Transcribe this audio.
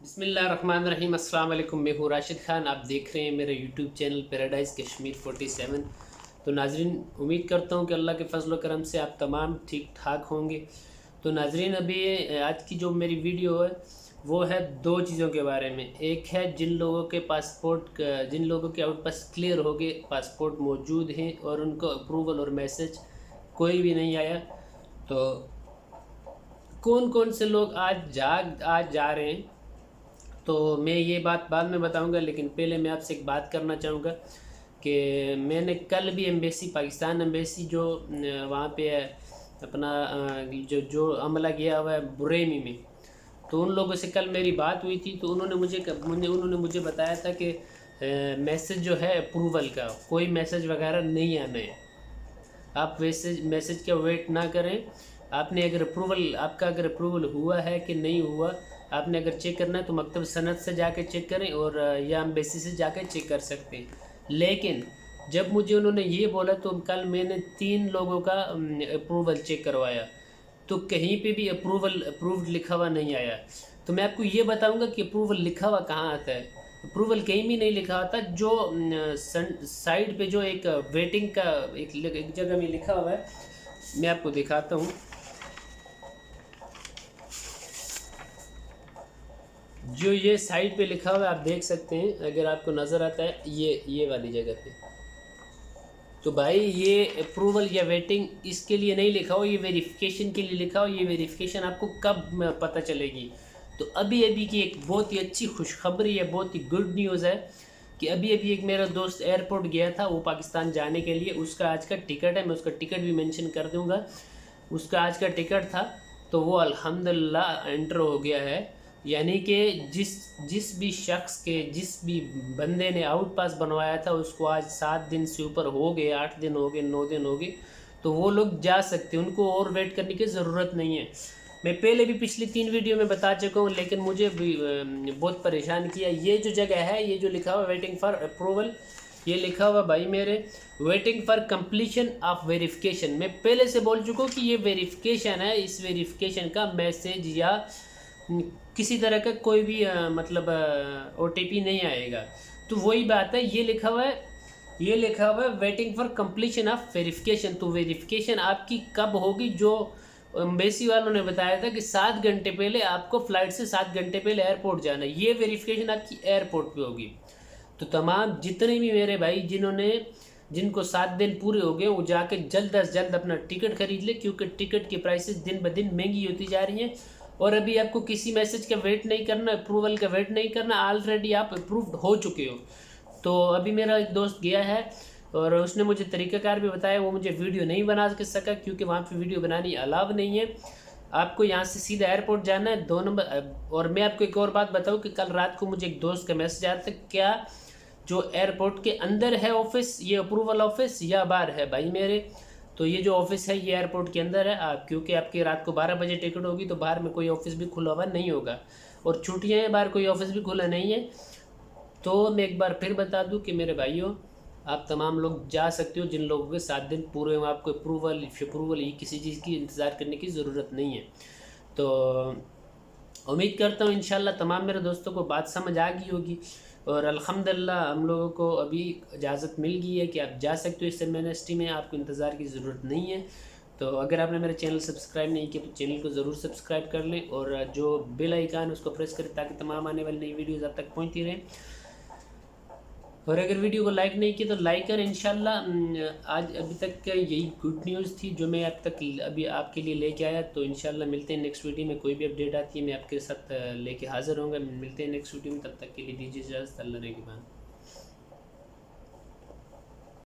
बिस्मिल्लाहिर्रहमानिर्रहीम। अस्सलाम वालेकुम। मैं हूँ राशिद ख़ान। आप देख रहे हैं मेरा यूट्यूब चैनल पैराडाइज़ कश्मीर 47। तो नाजरीन, उम्मीद करता हूँ कि अल्लाह के फजल करम से आप तमाम ठीक ठाक होंगे। तो नाजरीन, अभी आज की जो मेरी वीडियो है वो है दो चीज़ों के बारे में। एक है जिन लोगों के पासपोर्ट, जिन लोगों के आउट पास क्लियर हो गए, पासपोर्ट मौजूद हैं और उनको अप्रूवल और मैसेज कोई भी नहीं आया, तो कौन कौन से लोग आज जा रहे हैं। तो मैं ये बात बाद में बताऊंगा, लेकिन पहले मैं आपसे एक बात करना चाहूँगा कि मैंने कल भी एम्बेसी, पाकिस्तान एम्बेसी जो वहाँ पे है अपना, जो जो अमला गया हुआ है बुरेमी में, तो उन लोगों से कल मेरी बात हुई थी। तो उन्होंने मुझे बताया था कि मैसेज जो है अप्रूवल का कोई मैसेज वगैरह नहीं आना है। आप वैसे मैसेज का वेट ना करें। आपने अगर आपका अगर अप्रूवल हुआ है कि नहीं हुआ, आपने अगर चेक करना है तो मकतब सनद से जाके चेक करें, और या एम्बेसी से जाके चेक कर सकते हैं। लेकिन जब मुझे उन्होंने ये बोला तो कल मैंने 3 लोगों का अप्रूवल चेक करवाया, तो कहीं पे भी अप्रूव्ड लिखा हुआ नहीं आया। तो मैं आपको ये बताऊंगा कि अप्रूवल लिखा हुआ कहाँ आता है। अप्रूवल कहीं भी नहीं लिखा होता। जो साइड पे जो एक वेटिंग का एक जगह में लिखा हुआ है, मैं आपको दिखाता हूँ। जो ये साइड पे लिखा हुआ है आप देख सकते हैं, अगर आपको नज़र आता है ये वाली जगह पे, तो भाई ये अप्रूवल या वेटिंग इसके लिए नहीं लिखा हो, ये वेरिफिकेशन के लिए लिखा हो। ये वेरिफिकेशन आपको कब पता चलेगी? तो अभी अभी की एक बहुत ही अच्छी खुशखबरी है, बहुत ही गुड न्यूज़ है कि अभी अभी एक मेरा दोस्त एयरपोर्ट गया था वो पाकिस्तान जाने के लिए। उसका आज का टिकट है, मैं उसका टिकट भी मेंशन कर दूंगा। उसका आज का टिकट था, तो वो अल्हम्दुलिल्लाह एंटर हो गया है। यानी कि जिस भी शख्स के, जिस भी बंदे ने आउट पास बनवाया था उसको आज 7 दिन से ऊपर हो गए, 8 दिन हो गए, 9 दिन हो गए, तो वो लोग जा सकते हैं। उनको और वेट करने की ज़रूरत नहीं है। मैं पहले भी पिछली 3 वीडियो में बता चुका हूँ, लेकिन मुझे भी बहुत परेशान किया। ये जो जगह है, ये जो लिखा हुआ वेटिंग फॉर अप्रूवल, ये लिखा हुआ भाई मेरे waiting for completion of verification. मैं पहले से बोल चुका हूँ कि ये वेरिफिकेशन है। इस वेरिफिकेशन का मैसेज या किसी तरह का कोई भी मतलब OTP नहीं आएगा। तो वही बात है, ये लिखा हुआ है waiting for completion of verification. तो वेरिफिकेशन आपकी कब होगी? जो एम्बेसी वालों ने बताया था कि 7 घंटे पहले आपको फ्लाइट से 7 घंटे पहले एयरपोर्ट जाना है। ये वेरिफिकेशन आपकी एयरपोर्ट पे होगी। तो तमाम जितने भी मेरे भाई जिनको 7 दिन पूरे हो गए, वो जाके जल्द अज जल्द अपना टिकट खरीद ले, क्योंकि टिकट की प्राइसेस दिन ब दिन महंगी होती जा रही हैं। और अभी आपको किसी मैसेज का वेट नहीं करना, अप्रूवल का वेट नहीं करना, ऑलरेडी आप अप्रूव्ड हो चुके हो। तो अभी मेरा एक दोस्त गया है और उसने मुझे तरीक़ाकार भी बताया। वो मुझे वीडियो नहीं बना सका क्योंकि वहाँ पे वीडियो बनानी अलाव नहीं है। आपको यहाँ से सीधा एयरपोर्ट जाना है 2 नंबर। और मैं आपको एक और बात बताऊँ कि कल रात को मुझे एक दोस्त का मैसेज आया था, क्या जो एयरपोर्ट के अंदर है ऑफिस, ये अप्रूवल ऑफिस, या बाहर है भाई मेरे? तो ये जो ऑफिस है ये एयरपोर्ट के अंदर है। आप क्योंकि आपकी रात को 12 बजे टिकट होगी, तो बाहर में कोई ऑफिस भी खुला हुआ नहीं होगा, और छुट्टियाँ हैं, बाहर कोई ऑफिस भी खुला नहीं है। तो मैं एक बार फिर बता दूं कि मेरे भाइयों, आप तमाम लोग जा सकते हो। जिन लोगों के 7 दिन पूरे हुए, आपको अप्रूवल ही किसी चीज़ की इंतज़ार करने की ज़रूरत नहीं है। तो उम्मीद करता हूँ इंशाल्लाह तमाम मेरे दोस्तों को बात समझ आ गई होगी, और अल्हम्दुलिल्लाह हम लोगों को अभी इजाज़त मिल गई है कि आप जा सकते हो इस एमनेस्टी में। आपको इंतज़ार की ज़रूरत नहीं है। तो अगर आपने मेरा चैनल सब्सक्राइब नहीं किया तो चैनल को ज़रूर सब्सक्राइब कर लें, और जो बेल आइकन उसको प्रेस करें ताकि तमाम आने वाली नई वीडियोज़ आप तक पहुँचती रहें। और अगर वीडियो को लाइक नहीं किया तो लाइक करें इंशाल्लाह। आज अभी तक का यही गुड न्यूज़ थी जो मैं अब तक अभी आपके लिए लेके आया। तो इंशाल्लाह मिलते हैं नेक्स्ट वीडियो में। कोई भी अपडेट आती है मैं आपके साथ लेके हाज़िर होऊंगा। मिलते हैं नेक्स्ट वीडियो में, तब तक के लिए दीजिए इजाज़त। अल्लाह ने के बाद।